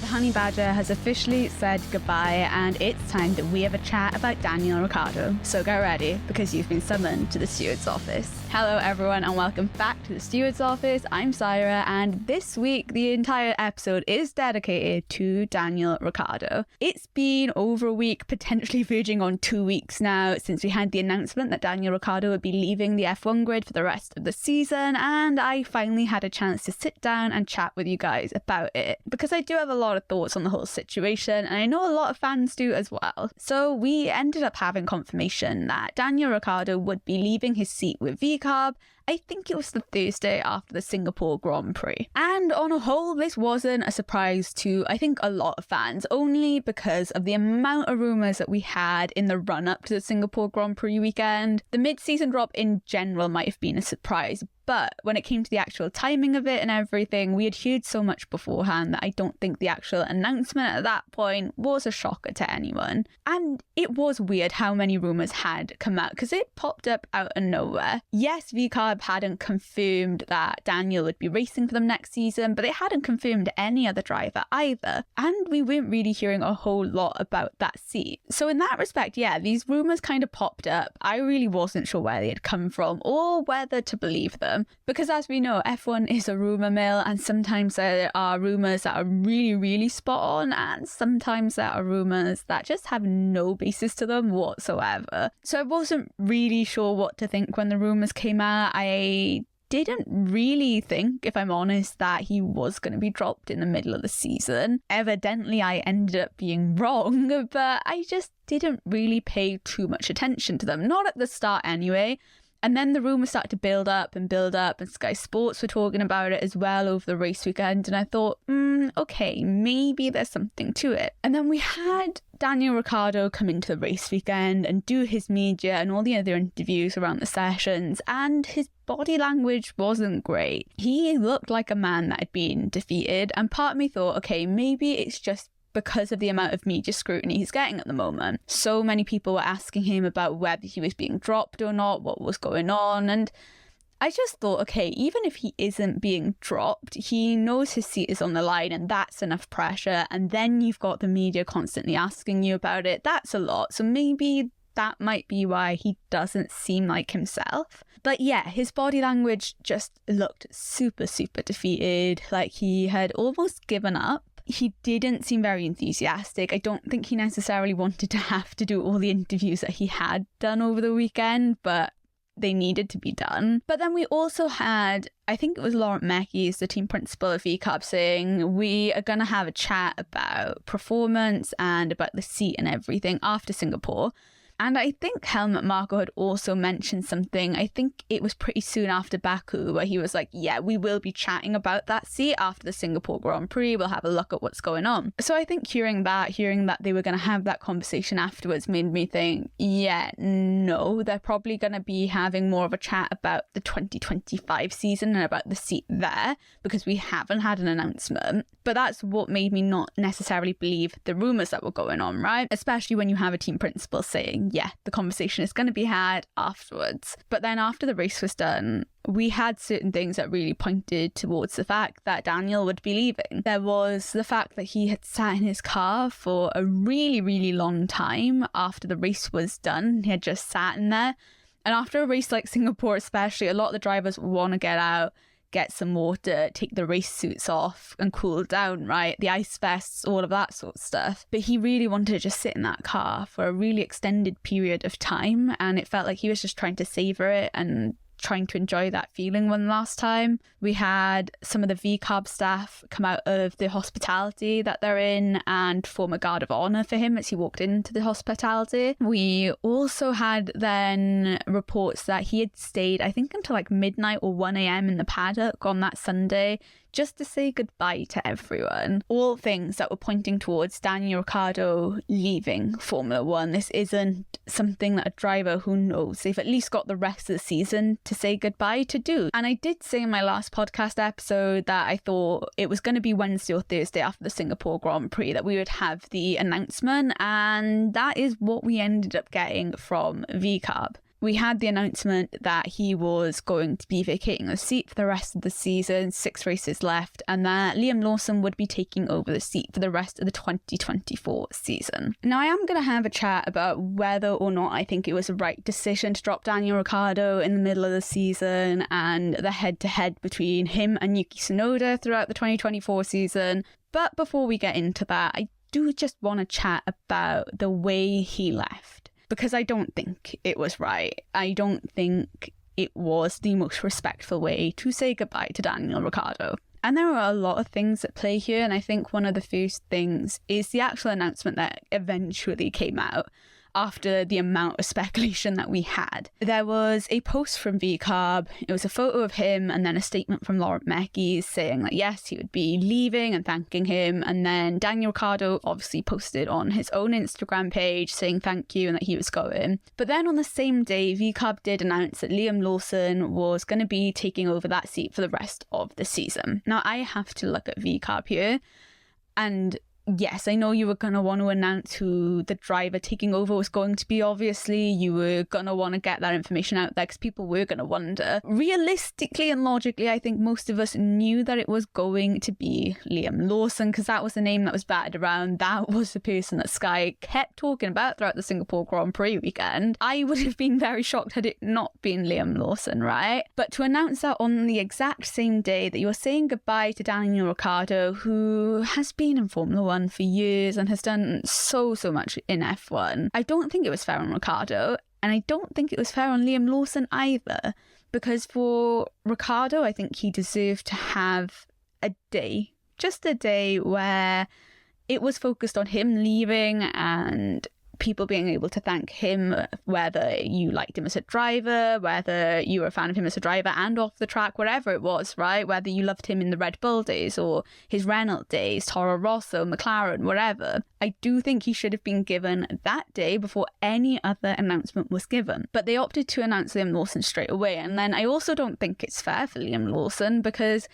Honey Badger has officially said goodbye, and it's time that we have a chat about Daniel Ricciardo. So get ready, because you've been summoned to the Steward's office. Hello everyone, and welcome back to the Steward's office. I'm Syra, and this week the entire episode is dedicated to Daniel Ricciardo. It's been over a week, potentially verging on 2 weeks now, since we had the announcement that Daniel Ricciardo would be leaving the F1 grid for the rest of the season, and I finally had a chance to sit down and chat with you guys about it, because I do have a lot of thoughts on the whole situation, and I know a lot of fans do as well. So we ended up having confirmation that Daniel Ricciardo would be leaving his seat with VCARB. I think it was the Thursday after the Singapore Grand Prix. And on a whole, this wasn't a surprise to, I think, a lot of fans, only because of the amount of rumours that we had in the run-up to the Singapore Grand Prix weekend. The mid-season drop in general might have been a surprise, but when it came to the actual timing of it and everything, we had heard so much beforehand that I don't think the actual announcement at that point was a shocker to anyone. And it was weird how many rumours had come out, because it popped up out of nowhere. Yes, VCARB hadn't confirmed that Daniel would be racing for them next season, but they hadn't confirmed any other driver either. And we weren't really hearing a whole lot about that seat. So in that respect, yeah, these rumours kind of popped up. I really wasn't sure where they had come from or whether to believe them. Because as we know, F1 is a rumour mill, and sometimes there are rumours that are really, really spot on, and sometimes there are rumours that just have no basis to them whatsoever. So I wasn't really sure what to think when the rumours came out. I didn't really think, if I'm honest, that he was going to be dropped in the middle of the season. Evidently, I ended up being wrong, but I just didn't really pay too much attention to them. Not at the start anyway. And then the rumours started to build up, and Sky Sports were talking about it as well over the race weekend, and I thought, okay, maybe there's something to it. And then we had Daniel Ricciardo come into the race weekend and do his media and all the other interviews around the sessions, and his body language wasn't great. He looked like a man that had been defeated, and part of me thought, okay, maybe it's just because of the amount of media scrutiny he's getting at the moment. So many people were asking him about whether he was being dropped or not, what was going on, and I just thought, okay, even if he isn't being dropped, he knows his seat is on the line, and that's enough pressure, and then you've got the media constantly asking you about it. That's a lot. So maybe that might be why he doesn't seem like himself. But yeah, his body language just looked super, super defeated, like he had almost given up. He didn't seem very enthusiastic. I don't think he necessarily wanted to have to do all the interviews that he had done over the weekend, but they needed to be done. But then we also had, I think it was Laurent Mekies, the team principal of VCARB, saying we are going to have a chat about performance and about the seat and everything after Singapore. And I think Helmut Marko had also mentioned something, I think it was pretty soon after Baku, where he was like, yeah, we will be chatting about that seat after the Singapore Grand Prix, we'll have a look at what's going on. So I think hearing that they were going to have that conversation afterwards made me think, yeah, no, they're probably going to be having more of a chat about the 2025 season and about the seat there, because we haven't had an announcement. But that's what made me not necessarily believe the rumours that were going on, right? Especially when you have a team principal saying, yeah, the conversation is going to be had afterwards. But then after the race was done, we had certain things that really pointed towards the fact that Daniel would be leaving. There was the fact that he had sat in his car for a really, really long time after the race was done. He had just sat in there. And after a race like Singapore especially, a lot of the drivers want to get out, get some water, take the race suits off and cool down, right? The ice vests, all of that sort of stuff. But he really wanted to just sit in that car for a really extended period of time, and it felt like he was just trying to savor it and trying to enjoy that feeling one last time. We had some of the VCARB staff come out of the hospitality that they're in and form a guard of honour for him as he walked into the hospitality. We also had then reports that he had stayed, I think, until like midnight or 1 a.m. in the paddock on that Sunday, just to say goodbye to everyone. All things that were pointing towards Daniel Ricciardo leaving Formula One. This isn't something that a driver who knows they've at least got the rest of the season to say goodbye to do. And I did say in my last podcast episode that I thought it was going to be Wednesday or Thursday after the Singapore Grand Prix that we would have the announcement, and that is what we ended up getting from VCARB. we had the announcement that he was going to be vacating the seat for the rest of the season, 6 races left, and that Liam Lawson would be taking over the seat for the rest of the 2024 season. Now, I am going to have a chat about whether or not I think it was the right decision to drop Daniel Ricciardo in the middle of the season and the head-to-head between him and Yuki Tsunoda throughout the 2024 season. But before we get into that, I do just want to chat about the way he left, because I don't think it was right. I don't think it was the most respectful way to say goodbye to Daniel Ricciardo. And there are a lot of things at play here, and I think one of the first things is the actual announcement that eventually came out after the amount of speculation that we had. There was a post from VCARB. It was a photo of him and then a statement from Laurent Mekies saying that yes, he would be leaving and thanking him. And then Daniel Ricciardo obviously posted on his own Instagram page saying thank you and that he was going. But then on the same day, VCARB did announce that Liam Lawson was going to be taking over that seat for the rest of the season. Now, I have to look at VCARB here, and yes, I know you were going to want to announce who the driver taking over was going to be, obviously. You were going to want to get that information out there because people were going to wonder. Realistically and logically, I think most of us knew that it was going to be Liam Lawson, because that was the name that was batted around. That was the person that Sky kept talking about throughout the Singapore Grand Prix weekend. I would have been very shocked had it not been Liam Lawson, right? But to announce that on the exact same day that you were saying goodbye to Daniel Ricciardo, who has been in Formula 1 for years and has done so much in F1. I don't think it was fair on Ricciardo, and I don't think it was fair on Liam Lawson either, because for Ricciardo, I think he deserved to have a day, just a day where it was focused on him leaving and people being able to thank him, whether you liked him as a driver, whether you were a fan of him as a driver and off the track, whatever it was, right? Whether you loved him in the Red Bull days or his Renault days, Toro Rosso, McLaren, whatever. I do think he should have been given that day before any other announcement was given. But they opted to announce Liam Lawson straight away. And then I also don't think it's fair for Liam Lawson, because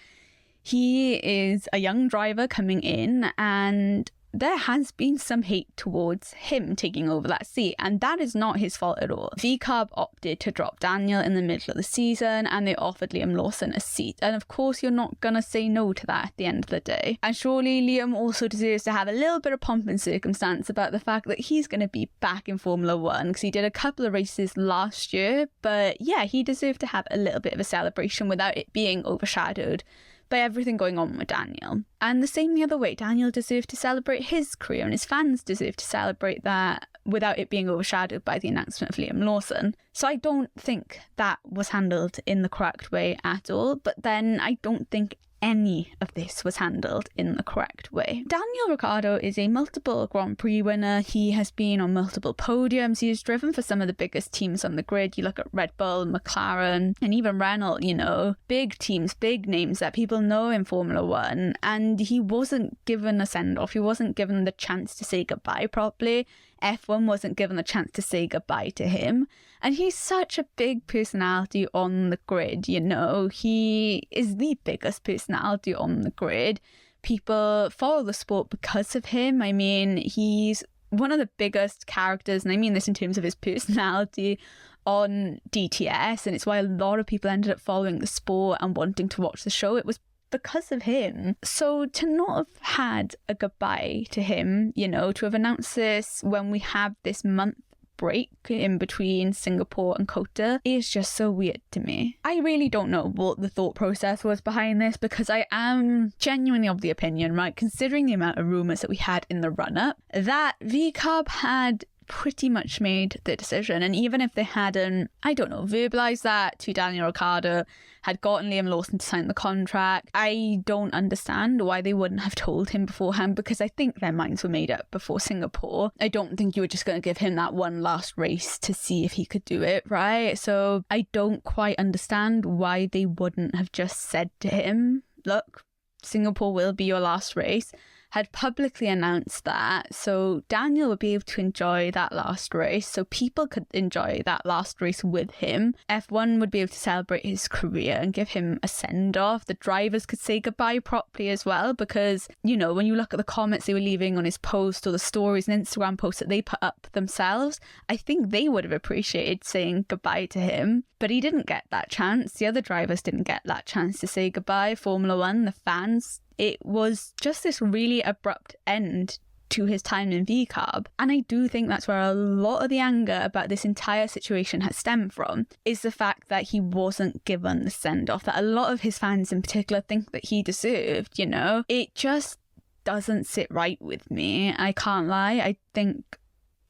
he is a young driver coming in, and there has been some hate towards him taking over that seat, and that is not his fault at all. VCARB opted to drop Daniel in the middle of the season, and they offered Liam Lawson a seat. And of course, you're not going to say no to that at the end of the day. And surely Liam also deserves to have a little bit of pomp and circumstance about the fact that he's going to be back in Formula 1, because he did a couple of races last year. But yeah, he deserved to have a little bit of a celebration without it being overshadowed by everything going on with Daniel. And the same the other way, Daniel deserved to celebrate his career, and his fans deserve to celebrate that without it being overshadowed by the announcement of Liam Lawson. So I don't think that was handled in the correct way at all, but then I don't think any of this was handled in the correct way. Daniel Ricciardo is a multiple Grand Prix winner. He has been on multiple podiums. He has driven for some of the biggest teams on the grid. You look at Red Bull, McLaren, and even Renault, you know, big teams, big names that people know in Formula 1. And he wasn't given a send-off. He wasn't given the chance to say goodbye properly. F1 wasn't given the chance to say goodbye to him. And he's such a big personality on the grid, you know. He is the biggest personality on the grid. People follow the sport because of him. I mean, he's one of the biggest characters, and I mean this in terms of his personality, on DTS. And it's why a lot of people ended up following the sport and wanting to watch the show. It was because of him. So to not have had a goodbye to him, you know, to have announced this when we have this month break in between Singapore and Kota is just so weird to me. I really don't know what the thought process was behind this, because I am genuinely of the opinion, right, considering the amount of rumours that we had in the run-up, that VCARB had pretty much made the decision. And even if they hadn't, I don't know, verbalised that to Daniel Ricciardo, had gotten Liam Lawson to sign the contract, I don't understand why they wouldn't have told him beforehand, because I think their minds were made up before Singapore. I don't think you were just going to give him that one last race to see if he could do it, right? So I don't quite understand why they wouldn't have just said to him, look, Singapore will be your last race. had publicly announced that, so Daniel would be able to enjoy that last race, so people could enjoy that last race with him. F1 would be able to celebrate his career and give him a send-off. The drivers could say goodbye properly as well, because, you know, when you look at the comments they were leaving on his post or the stories and Instagram posts that they put up themselves, I think they would have appreciated saying goodbye to him. But he didn't get that chance. The other drivers didn't get that chance to say goodbye. Formula One, the fans, it was just this really abrupt end to his time in VCARB. And I do think that's where a lot of the anger about this entire situation has stemmed from, is the fact that he wasn't given the send-off that a lot of his fans in particular think that he deserved, you know? It just doesn't sit right with me. I can't lie. I think,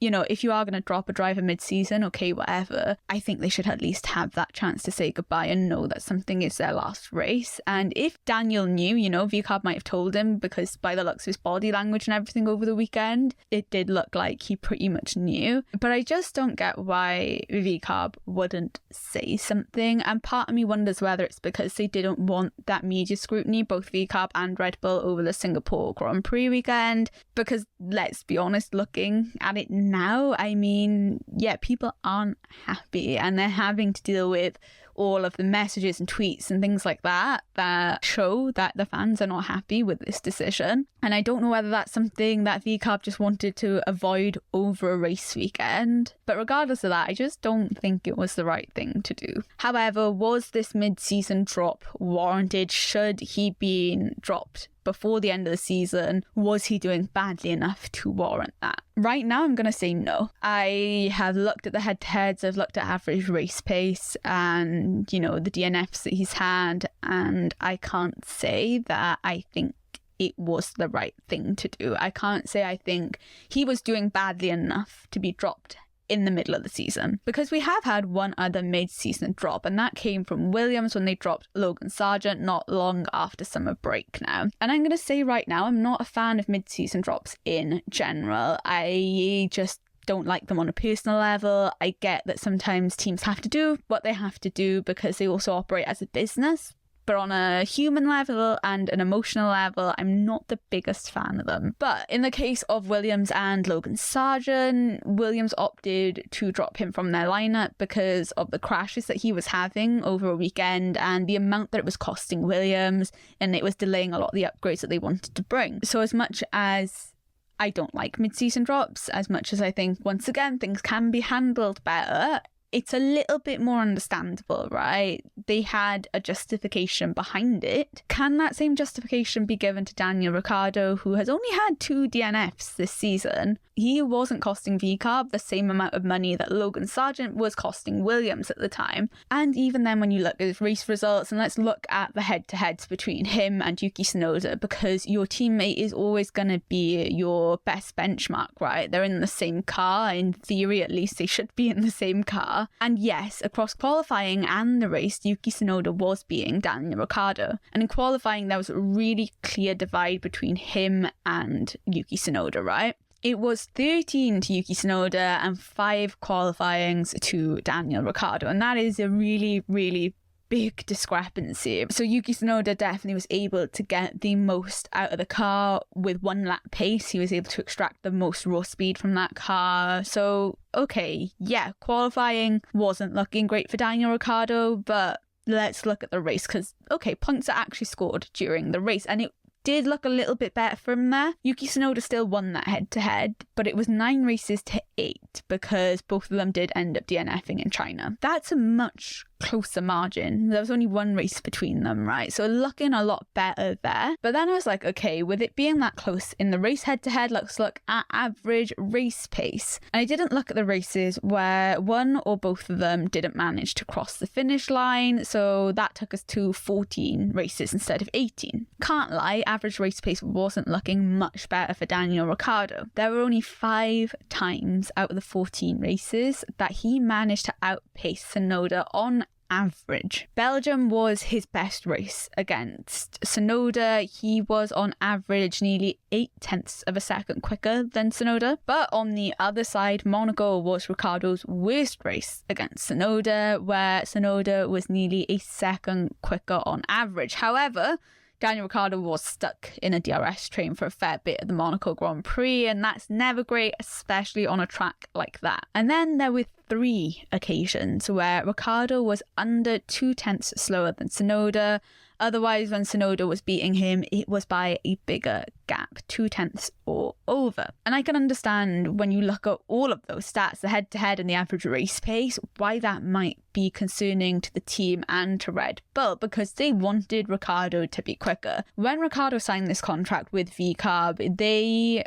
you know, if you are going to drop a driver mid-season, okay, whatever, I think they should at least have that chance to say goodbye and know that something is their last race. And if Daniel knew, you know, VCARB might have told him, because by the looks of his body language and everything over the weekend, it did look like he pretty much knew. But I just don't get why VCARB wouldn't say something. And part of me wonders whether it's because they didn't want that media scrutiny, both VCARB and Red Bull, over the Singapore Grand Prix weekend. Because let's be honest, looking at it now, I mean, yeah, people aren't happy and they're having to deal with all of the messages and tweets and things like that that show that the fans are not happy with this decision. And I don't know whether that's something that VCARB just wanted to avoid over a race weekend. But regardless of that, I just don't think it was the right thing to do. However, was this mid-season drop warranted? Should he be dropped before the end of the season? Was he doing badly enough to warrant that? Right now, I'm going to say no. I have looked at the head-to-heads, I've looked at average race pace and, you know, the DNFs that he's had, and I can't say that I think it was the right thing to do. I can't say I think he was doing badly enough to be dropped in the middle of the season, because we have had one other mid-season drop, and that came from Williams when they dropped Logan Sargent not long after summer break now. And I'm going to say right now, I'm not a fan of mid-season drops in general. I just don't like them on a personal level. I get that sometimes teams have to do what they have to do because they also operate as a business. But on a human level and an emotional level, I'm not the biggest fan of them. But in the case of Williams and Logan Sargent, Williams opted to drop him from their lineup because of the crashes that he was having over a weekend and the amount that it was costing Williams, and it was delaying a lot of the upgrades that they wanted to bring. So as much as I don't like mid-season drops, as much as I think, once again, things can be handled better, it's a little bit more understandable, right? They had a justification behind it. Can that same justification be given to Daniel Ricciardo, who has only had 2 DNFs this season? He wasn't costing VCARB the same amount of money that Logan Sargent was costing Williams at the time. And even then, when you look at his race results, and let's look at the head-to-heads between him and Yuki Tsunoda, because your teammate is always going to be your best benchmark, right? They're in the same car. In theory, at least, they should be in the same car. And yes, across qualifying and the race, Yuki Tsunoda was beating Daniel Ricciardo. And in qualifying, there was a really clear divide between him and Yuki Tsunoda, right? It was 13 to Yuki Tsunoda and 5 qualifyings to Daniel Ricciardo. And that is a really, really big discrepancy. So Yuki Tsunoda definitely was able to get the most out of the car with 1 lap pace. He was able to extract the most raw speed from that car. So, okay, yeah, qualifying wasn't looking great for Daniel Ricciardo, but let's look at the race because, okay, points are actually scored during the race, and it did look a little bit better from there. Yuki Tsunoda still won that head-to-head, but it was 9 races to 8 because both of them did end up DNFing in China. That's a much closer margin. There was only 1 race between them, right? So looking a lot better there. But then I was like, okay, with it being that close in the race head-to-head, let's look at average race pace. And I didn't look at the races where one or both of them didn't manage to cross the finish line. So that took us to 14 races instead of 18. Can't lie, average race pace wasn't looking much better for Daniel Ricciardo. There were only 5 times out of the 14 races that he managed to outpace Tsunoda on average. Belgium was his best race against Tsunoda. He was on average nearly 0.8 of a second quicker than Tsunoda. But on the other side, Monaco was Ricciardo's worst race against Tsunoda, where Tsunoda was nearly a second quicker on average. However, Daniel Ricciardo was stuck in a DRS train for a fair bit at the Monaco Grand Prix, and that's never great, especially on a track like that. And then there were 3 occasions where Ricciardo was under 0.2 slower than Tsunoda. Otherwise, when Tsunoda was beating him, it was by a bigger gap, 0.2 or over. And I can understand when you look at all of those stats, the head-to-head and the average race pace, why that might be concerning to the team and to Red Bull, because they wanted Ricciardo to be quicker. When Ricciardo signed this contract with VCARB,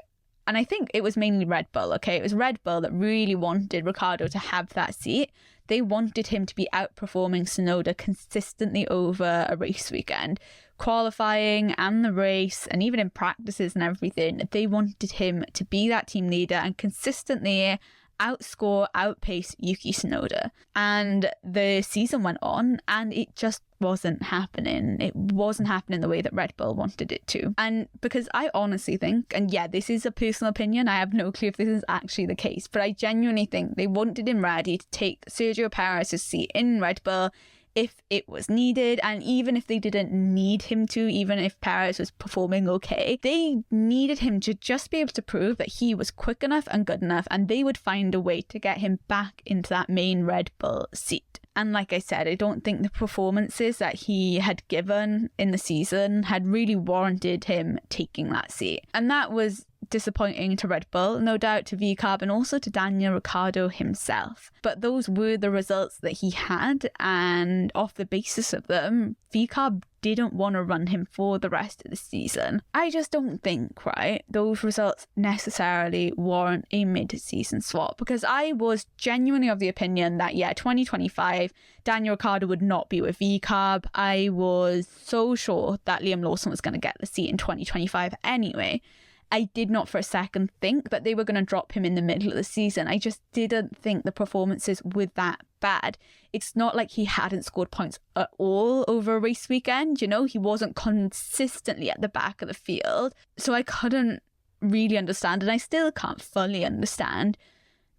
and I think it was mainly Red Bull, okay? It was Red Bull that really wanted Ricciardo to have that seat. They wanted him to be outperforming Tsunoda consistently over a race weekend. Qualifying and the race, and even in practices and everything, they wanted him to be that team leader and consistently outpace Yuki Tsunoda. And the season went on and it just wasn't happening. It wasn't happening the way that Red Bull wanted it to. And because I honestly think, and yeah, this is a personal opinion, I have no clue if this is actually the case, but I genuinely think they wanted him ready to take Sergio Perez's seat in Red Bull if it was needed. And even if they didn't need him to, even if Perez was performing okay, they needed him to just be able to prove that he was quick enough and good enough, and they would find a way to get him back into that main Red Bull seat. And like I said, I don't think the performances that he had given in the season had really warranted him taking that seat. And that was disappointing to Red Bull, no doubt to VCARB, and also to Daniel Ricciardo himself. But those were the results that he had, and off the basis of them, VCARB didn't want to run him for the rest of the season. I just don't think, right, those results necessarily warrant a mid-season swap, because I was genuinely of the opinion that, yeah, 2025, Daniel Ricciardo would not be with VCARB. I was so sure that Liam Lawson was going to get the seat in 2025 anyway. I did not for a second think that they were going to drop him in the middle of the season. I just didn't think the performances were that bad. It's not like he hadn't scored points at all over a race weekend. You know, he wasn't consistently at the back of the field. So I couldn't really understand, and I still can't fully understand,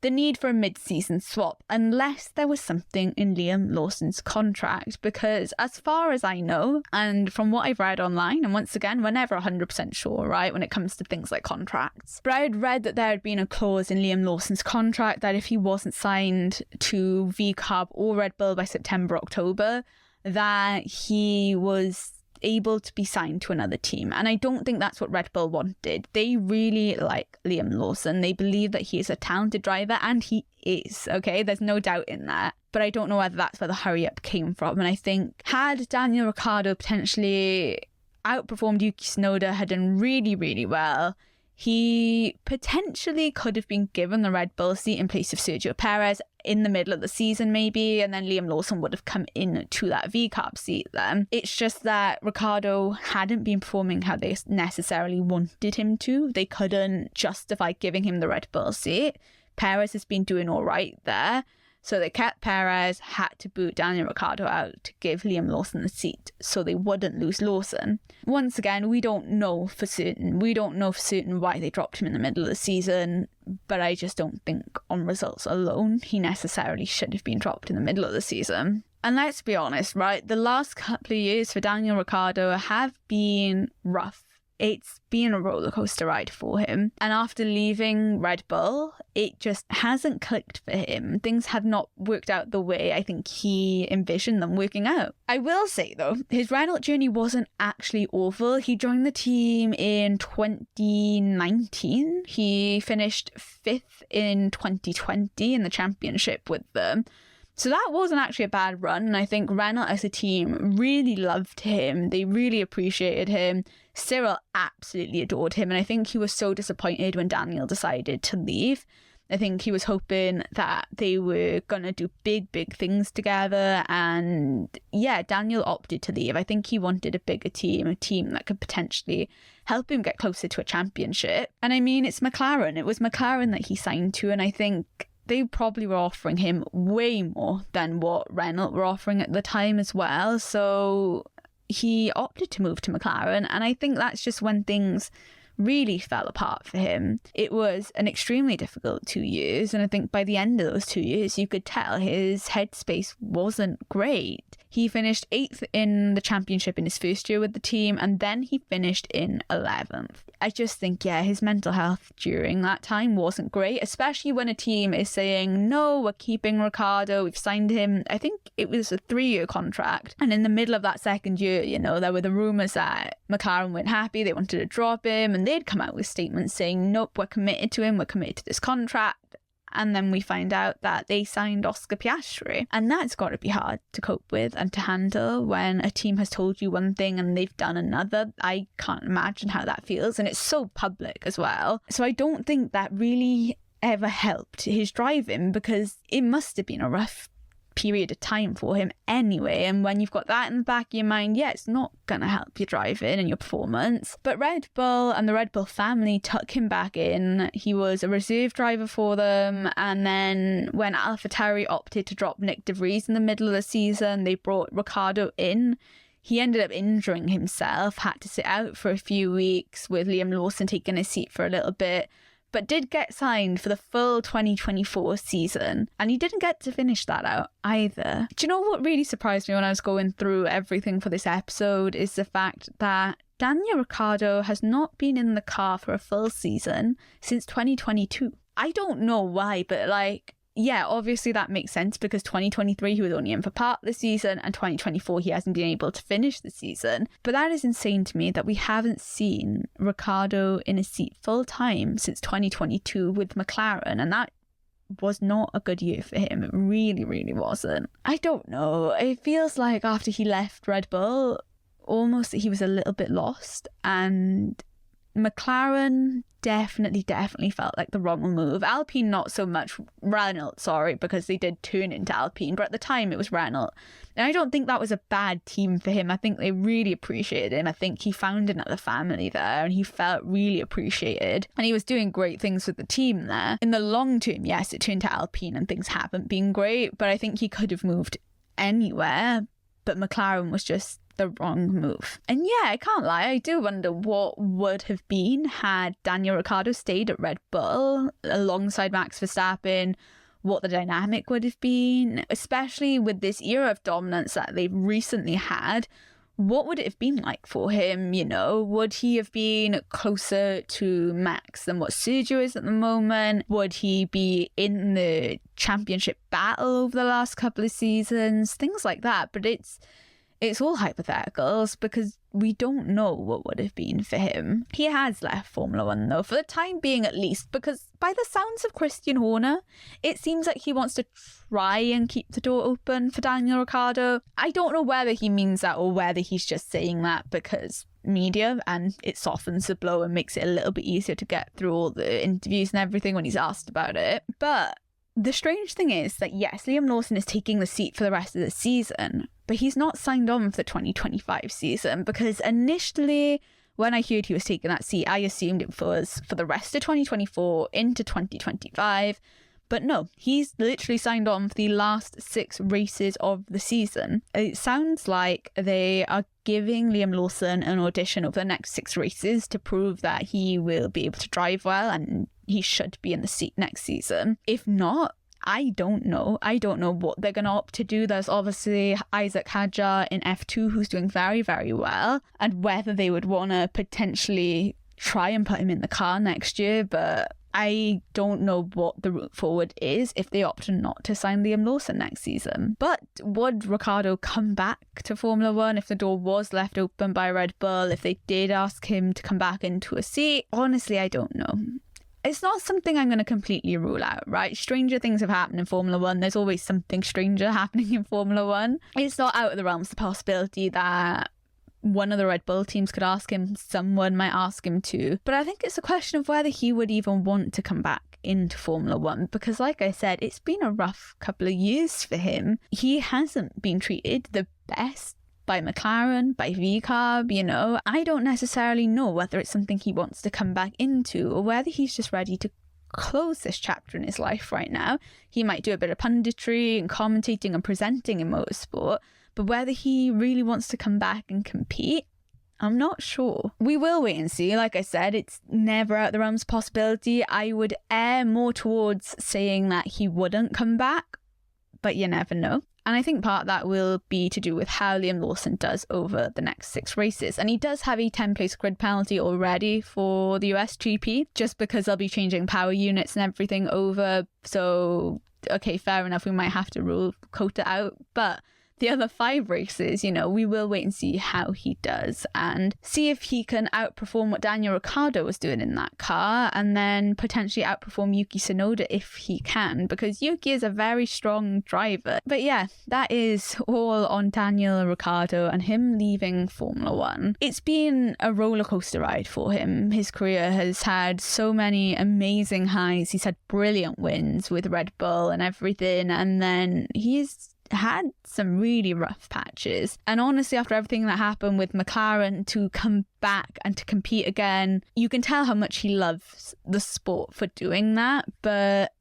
the need for a mid-season swap unless there was something in Liam Lawson's contract, because as far as I know, and from what I've read online, and once again, we're never 100% sure, right, when it comes to things like contracts, but I had read that there had been a clause in Liam Lawson's contract that if he wasn't signed to VCARB or Red Bull by September, October, that he was able to be signed to another team. And I don't think that's what Red Bull wanted. They really like Liam Lawson. They believe that he is a talented driver, and he is, okay? There's no doubt in that. But I don't know whether that's where the hurry up came from. And I think had Daniel Ricciardo potentially outperformed Yuki Tsunoda, had done really, really well, he potentially could have been given the Red Bull seat in place of Sergio Perez in the middle of the season maybe, and then Liam Lawson would have come in to that VCARB seat then. It's just that Ricciardo hadn't been performing how they necessarily wanted him to. They couldn't justify giving him the Red Bull seat. Perez has been doing all right there. So they kept Perez, had to boot Daniel Ricciardo out to give Liam Lawson the seat so they wouldn't lose Lawson. Once again, we don't know for certain. We don't know for certain why they dropped him in the middle of the season, but I just don't think on results alone he necessarily should have been dropped in the middle of the season. And let's be honest, right? The last couple of years for Daniel Ricciardo have been rough. It's been a roller coaster ride for him. And after leaving Red Bull, it just hasn't clicked for him. Things have not worked out the way I think he envisioned them working out. I will say, though, his Renault journey wasn't actually awful. He joined the team in 2019. He finished 5th in 2020 in the championship with them. So that wasn't actually a bad run, and I think Renault as a team really loved him. They really appreciated him. Cyril absolutely adored him, and I think he was so disappointed when Daniel decided to leave. I think he was hoping that they were going to do big, big things together, and yeah, Daniel opted to leave. I think he wanted a bigger team, a team that could potentially help him get closer to a championship. And I mean, it's McLaren. It was McLaren that he signed to, and I think they probably were offering him way more than what Renault were offering at the time as well. So he opted to move to McLaren, and I think that's just when things really fell apart for him. It was an extremely difficult 2 years, and I think by the end of those 2 years you could tell his headspace wasn't great. He finished 8th in the championship in his first year with the team, and then he finished in 11th. I just think, yeah, his mental health during that time wasn't great, especially when a team is saying, no, we're keeping Ricciardo, we've signed him, I think it was a 3-year contract. And in the middle of that second year, you know, there were the rumours that McLaren weren't happy, they wanted to drop him, and they'd come out with statements saying, nope, we're committed to him, we're committed to this contract. And then we find out that they signed Oscar Piastri. And that's got to be hard to cope with and to handle when a team has told you one thing and they've done another. I can't imagine how that feels. And it's so public as well. So I don't think that really ever helped his driving, because it must have been a rough period of time for him anyway. And when you've got that in the back of your mind, yeah, it's not going to help your driving and your performance. But Red Bull and the Red Bull family took him back in. He was a reserve driver for them. And then when AlphaTauri opted to drop Nick de Vries in the middle of the season, they brought Ricciardo in. He ended up injuring himself, had to sit out for a few weeks with Liam Lawson taking his seat for a little bit, but did get signed for the full 2024 season. And he didn't get to finish that out either. Do you know what really surprised me when I was going through everything for this episode is the fact that Daniel Ricciardo has not been in the car for a full season since 2022. I don't know why, but yeah, obviously that makes sense because 2023 he was only in for part of the season and 2024 he hasn't been able to finish the season. But that is insane to me that we haven't seen Ricciardo in a seat full time since 2022 with McLaren, and that was not a good year for him. It really, really wasn't. I don't know. It feels like after he left Red Bull, almost that he was a little bit lost, and McLaren definitely felt like the wrong move. Alpine not so much. Renault, sorry, because they did turn into Alpine, but at the time it was Renault. And I don't think that was a bad team for him. I think they really appreciated him. I think he found another family there and he felt really appreciated. And he was doing great things with the team there. In the long term, yes, it turned to Alpine and things haven't been great, but I think he could have moved anywhere. But McLaren was just the wrong move. And yeah, I can't lie, I do wonder what would have been had Daniel Ricciardo stayed at Red Bull alongside Max Verstappen, what the dynamic would have been, especially with this era of dominance that they've recently had. What would it have been like for him? You know, would he have been closer to Max than what Sergio is at the moment? Would he be in the championship battle over the last couple of seasons? Things like that. But it's all hypotheticals because we don't know what would have been for him. He has left Formula One though, for the time being at least, because by the sounds of Christian Horner, it seems like he wants to try and keep the door open for Daniel Ricciardo. I don't know whether he means that or whether he's just saying that because media and it softens the blow and makes it a little bit easier to get through all the interviews and everything when he's asked about it. But the strange thing is that yes, Liam Lawson is taking the seat for the rest of the season, but he's not signed on for the 2025 season, because initially when I heard he was taking that seat, I assumed it was for the rest of 2024 into 2025. But no, he's literally signed on for the last 6 races of the season. It sounds like they are giving Liam Lawson an audition over the next 6 races to prove that he will be able to drive well and he should be in the seat next season. If not, I don't know. I don't know what they're going to opt to do. There's obviously Isaac Hadjar in F2 who's doing very, very well, and whether they would want to potentially try and put him in the car next year, but I don't know what the route forward is if they opt not to sign Liam Lawson next season. But would Ricciardo come back to Formula One if the door was left open by Red Bull, if they did ask him to come back into a seat? Honestly, I don't know. It's not something I'm going to completely rule out, right? Stranger things have happened in Formula One. There's always something stranger happening in Formula One. It's not out of the realms of the possibility that one of the Red Bull teams could ask him, someone might ask him to. But I think it's a question of whether he would even want to come back into Formula One, because like I said, it's been a rough couple of years for him. He hasn't been treated the best by McLaren, by VCARB, you know. I don't necessarily know whether it's something he wants to come back into or whether he's just ready to close this chapter in his life right now. He might do a bit of punditry and commentating and presenting in motorsport, but whether he really wants to come back and compete, I'm not sure. We will wait and see. Like I said, it's never out of the realms of possibility. I would err more towards saying that he wouldn't come back, but you never know. And I think part of that will be to do with how Liam Lawson does over the next 6 races. And he does have a 10-place grid penalty already for the US GP, just because they'll be changing power units and everything over. So, okay, fair enough, we might have to rule Cota out. But the other 5 races, you know, we will wait and see how he does and see if he can outperform what Daniel Ricciardo was doing in that car, and then potentially outperform Yuki Tsunoda if he can, because Yuki is a very strong driver. But yeah, that is all on Daniel Ricciardo and him leaving Formula One. It's been a roller coaster ride for him. His career has had so many amazing highs. He's had brilliant wins with Red Bull and everything, and then he's had some really rough patches. And honestly, after everything that happened with McLaren, to come back and to compete again, you can tell how much he loves the sport for doing that. But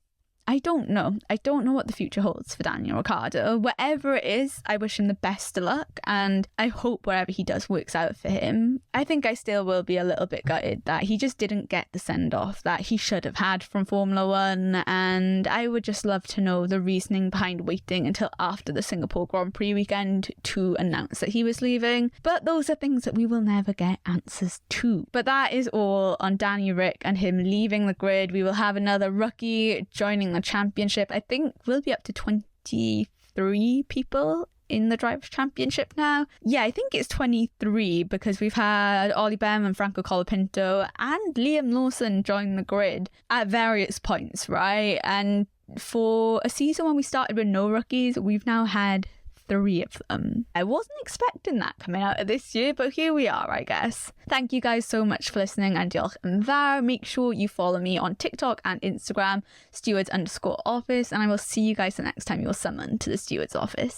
I don't know what the future holds for Daniel Ricciardo. Whatever it is, I wish him the best of luck, and I hope whatever he does works out for him. I think I still will be a little bit gutted that he just didn't get the send-off that he should have had from Formula One, and I would just love to know the reasoning behind waiting until after the Singapore Grand Prix weekend to announce that he was leaving. But those are things that we will never get answers to. But that is all on Danny Ric and him leaving the grid. We will have another rookie joining the championship. I think we'll be up to 23 people in the Drivers' Championship now. Yeah, I think it's 23 because we've had Ollie Behm and Franco Colapinto and Liam Lawson join the grid at various points, right? And for a season when we started with no rookies, we've now had 3 of them. I wasn't expecting that coming out of this year, but here we are, I guess. Thank you guys so much for listening, and diolch yn fawr. Make sure you follow me on TikTok and Instagram, stewards_office, and I will see you guys the next time you're summoned to the Stewards office.